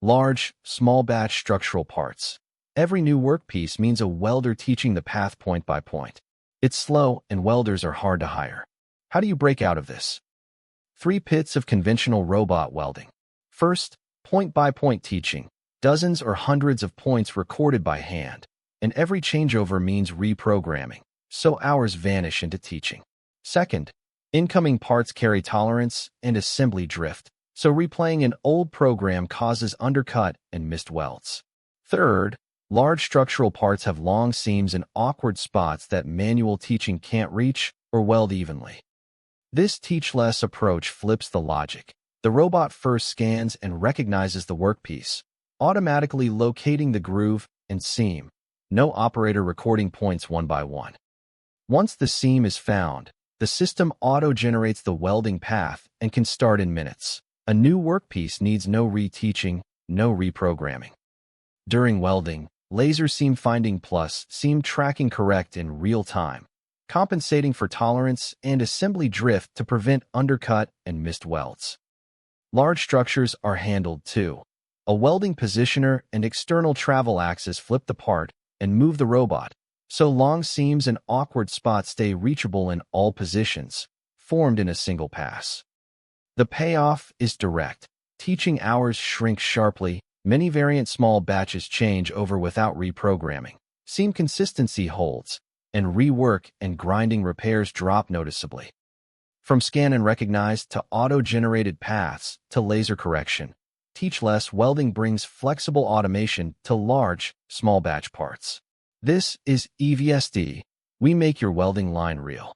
Large, small batch structural parts. Every new workpiece means a welder teaching the path point by point. It's slow, and welders are hard to hire. How do you break out of this? 3 pits of conventional robot welding. First, point-by-point teaching. Dozens or hundreds of points recorded by hand, and every changeover means reprogramming, so hours vanish into teaching. Second, incoming parts carry tolerance and assembly drift, so replaying an old program causes undercut and missed welds. Third, large structural parts have long seams and awkward spots that manual teaching can't reach or weld evenly. This teach-less approach flips the logic. The robot first scans and recognizes the workpiece, automatically locating the groove and seam. No operator recording points one by one. Once the seam is found, the system auto-generates the welding path and can start in minutes. A new workpiece needs no reteaching, no reprogramming. During welding, laser seam finding plus seam tracking correct in real time, compensating for tolerance and assembly drift to prevent undercut and missed welds. Large structures are handled too. A welding positioner and external travel axis flip the part and move the robot, so long seams and awkward spots stay reachable in all positions, formed in a single pass. The payoff is direct. Teaching hours shrink sharply, many variant small batches change over without reprogramming. Seam consistency holds, and rework and grinding repairs drop noticeably. From scan and recognize to auto-generated paths to laser correction, teach-less welding brings flexible automation to large, small batch parts. This is EVST. We make your welding line real.